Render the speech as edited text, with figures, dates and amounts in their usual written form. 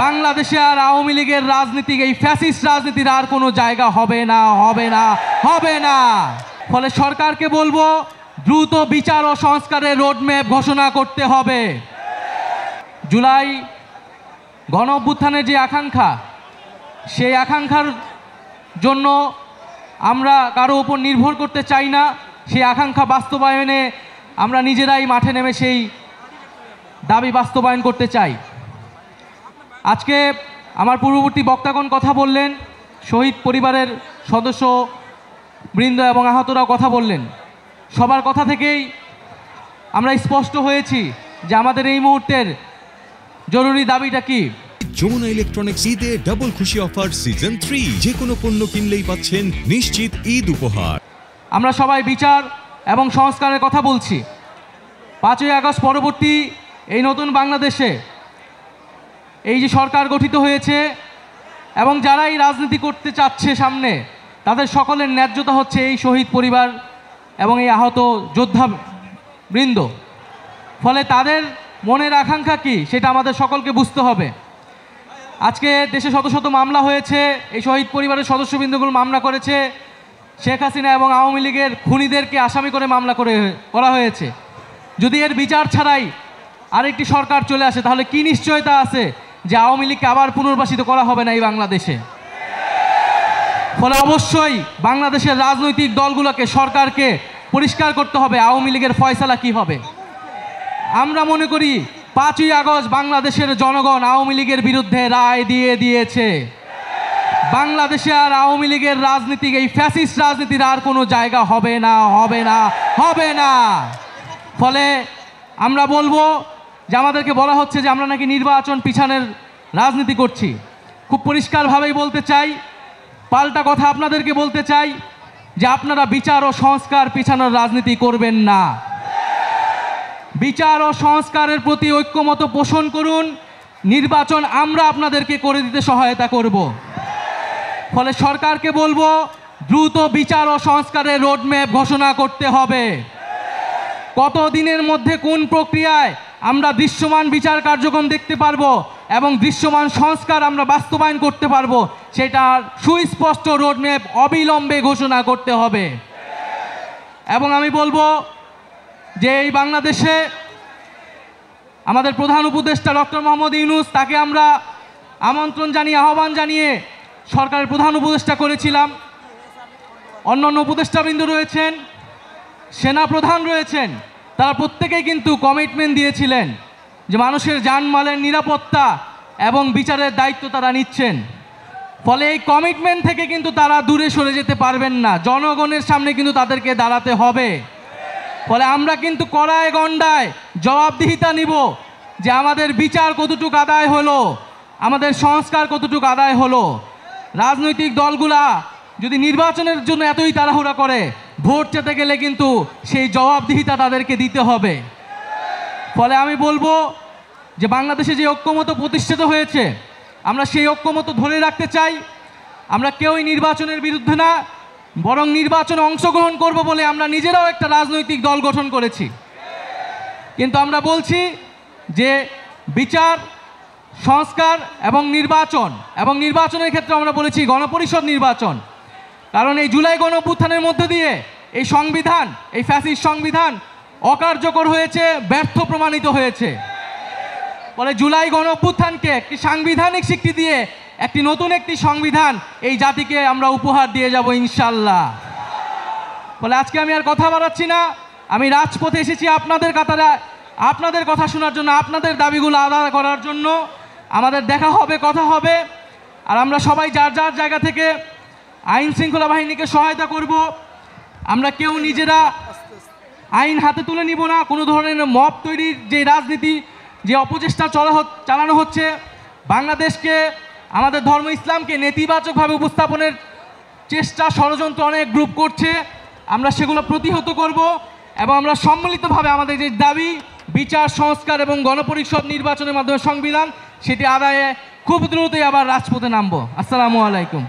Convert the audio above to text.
বাংলাদেশে আর আওয়ামী লীগের রাজনীতি, এই ফ্যাসিস্ট রাজনীতির আর কোনো জায়গা হবে না, হবে না, হবে না। ফলে সরকারকে বলবো, দ্রুত বিচার ও সংস্কারের রোডম্যাপ ঘোষণা করতে হবে। জুলাই গণ অভ্যুত্থানের যে আকাঙ্ক্ষা, সেই আকাঙ্ক্ষার জন্য আমরা কারো উপর নির্ভর করতে চাই না। সেই আকাঙ্ক্ষা বাস্তবায়নে আমরা নিজেরাই মাঠে নেমে সেই দাবি বাস্তবায়ন করতে চাই। আজকে আমার পূর্ববর্তী বক্তাগণ কথা বললেন, শহীদ পরিবারের সদস্য বৃন্দ এবং আহতরাও কথা বললেন। সবার কথা থেকেই আমরা স্পষ্ট হয়েছি যে আমাদের এই মুহূর্তের জরুরি দাবিটা কি। যমুনা ইলেকট্রনিক্স ঈদে ডাবল খুশি অফার সিজন 3, যে কোনো পণ্য কিনলেই পাচ্ছেন নিশ্চিত ঈদ উপহার। আমরা সবাই বিচার এবং সংস্কারের কথা বলছি। 5ই আগস্ট পরবর্তী এই নতুন বাংলাদেশে এই যে সরকার গঠিত হয়েছে এবং যারাই রাজনীতি করতে চাচ্ছে সামনে, তাদের সকলের ন্যায্যতা হচ্ছে এই শহীদ পরিবার এবং এই আহত যোদ্ধা বৃন্দ। ফলে তাদের মনের আকাঙ্ক্ষা কি সেটা আমাদের সকলকে বুঝতে হবে। আজকে দেশে শত শত মামলা হয়েছে, এই শহীদ পরিবারের সদস্যবৃন্দগুলো মামলা করেছে। শেখ হাসিনা এবং আওয়ামী লীগের খুনিদেরকে আসামি করে মামলা করা হয়েছে। যদি এর বিচার ছাড়াই আরেকটি সরকার চলে আসে, তাহলে কি নিশ্চয়তা আছে যে আওয়ামী লীগকে আবার পুনর্বাসিত করা হবে না এই বাংলাদেশে? ফলে অবশ্যই বাংলাদেশের রাজনৈতিক দলগুলোকে, সরকারকে পরিষ্কার করতে হবে আওয়ামী লীগের ফয়সালা কি হবে। আমরা মনে করি 5ই আগস্ট বাংলাদেশের জনগণ আওয়ামী লীগের বিরুদ্ধে রায় দিয়ে দিয়েছে। বাংলাদেশে আর আওয়ামী লীগের রাজনীতি, এই ফ্যাসিস্ট রাজনীতির আর কোনো জায়গা হবে না, হবে না, হবে না। ফলে আমরা বলবো যে আমাদেরকে বলা হচ্ছে যে আমরা নাকি নির্বাচন পিছানোর রাজনীতি করছি। খুব পরিষ্কারভাবেই বলতে চাই, পাল্টা কথা আপনাদেরকে বলতে চাই যে আপনারা বিচার ও সংস্কার পিছানোর রাজনীতি করবেন না। বিচার ও সংস্কারের প্রতি ঐক্যমত পোষণ করুন। নির্বাচন আমরা আপনাদেরকে করে দিতে সহায়তা করব। ফলে সরকারকে বলবো, দ্রুত বিচার ও সংস্কারের রোডম্যাপ ঘোষণা করতে হবে। কত দিনের মধ্যে কোন প্রক্রিয়ায় আমরা দৃশ্যমান বিচার কার্যক্রম দেখতে পারবো এবং দৃশ্যমান সংস্কার আমরা বাস্তবায়ন করতে পারবো, সেটার সুস্পষ্ট রোডম্যাপ অবিলম্বে ঘোষণা করতে হবে। এবং আমি বলবো যে এই বাংলাদেশে আমাদের প্রধান উপদেষ্টা ডক্টর মোহাম্মদ ইউনূস, তাকে আমরা আমন্ত্রণ জানিয়ে, আহ্বান জানিয়ে সরকারের প্রধান উপদেষ্টা করেছিলাম। অন্যান্য উপদেষ্টাবৃন্দ রয়েছেন, সেনা প্রধান রয়েছেন, তারা প্রত্যেকেই কিন্তু কমিটমেন্ট দিয়েছিলেন যে মানুষের জানমালের নিরাপত্তা এবং বিচারের দায়িত্ব তারা নিচ্ছেন। ফলে এই কমিটমেন্ট থেকে কিন্তু তারা দূরে সরে যেতে পারবেন না। জনগণের সামনে কিন্তু তাদেরকে দাঁড়াতে হবে। ফলে আমরা কিন্তু কড়ায় গণ্ডায় জবাবদিহিতা নিব যে আমাদের বিচার কতটুকু আদায় হলো, আমাদের সংস্কার কতটুকু আদায় হলো। রাজনৈতিক দলগুলা যদি নির্বাচনের জন্য এতই তাড়াহুড়া করে, ভোট চেতে গেলে কিন্তু সেই জবাবদিহিতা তাদেরকে দিতে হবে। ফলে আমি বলবো যে বাংলাদেশে যে ঐক্যমত প্রতিষ্ঠিত হয়েছে, আমরা সেই ঐক্যমত ধরে রাখতে চাই। আমরা কেউই নির্বাচনের বিরুদ্ধে না, বরং নির্বাচনে অংশগ্রহণ করব বলে আমরা নিজেরাও একটা রাজনৈতিক দল গঠন করেছি। কিন্তু আমরা বলছি যে বিচার, সংস্কার এবং নির্বাচনের ক্ষেত্রে আমরা বলেছি গণপরিষদ নির্বাচন। কারণ এই জুলাই গণ অভ্যুত্থানের মধ্য দিয়ে এই সংবিধান, এই ফ্যাসিস্ট সংবিধান অকার্যকর হয়েছে, ব্যর্থ প্রমাণিত হয়েছে। ফলে জুলাই গণ অভ্যুত্থানকে একটি সাংবিধানিক স্বীকৃতি দিয়ে একটি নতুন একটি সংবিধান এই জাতিকে আমরা উপহার দিয়ে যাব ইনশাল্লাহ। ফলে আজকে আমি আর কথা বাড়াচ্ছি না, আমি রাজপথে এসেছি আপনাদের কাতারে, আপনাদের কথা শোনার জন্য, আপনাদের দাবিগুলো আদায় করার জন্য। আমাদের দেখা হবে, কথা হবে। আর আমরা সবাই যার যার জায়গা থেকে আইন শৃঙ্খলা বাহিনীকে সহায়তা করব। আমরা কেউ নিজেরা আইন হাতে তুলে নিব না। কোনো ধরনের মব তৈরির যে রাজনীতি, যে অপচেষ্টা চালানো হচ্ছে, বাংলাদেশকে, আমাদের ধর্ম ইসলামকে নেতিবাচকভাবে উপস্থাপনের চেষ্টা, ষড়যন্ত্র অনেক গ্রুপ করছে, আমরা সেগুলো প্রতিহত করব। এবং আমরা সম্মিলিতভাবে আমাদের যে দাবি, বিচার, সংস্কার এবং গণপরিষদ নির্বাচনের মাধ্যমে সংবিধান, সেটি আদায়ে খুব দ্রুতই আবার রাজপথে নামবো। আসসালামু আলাইকুম।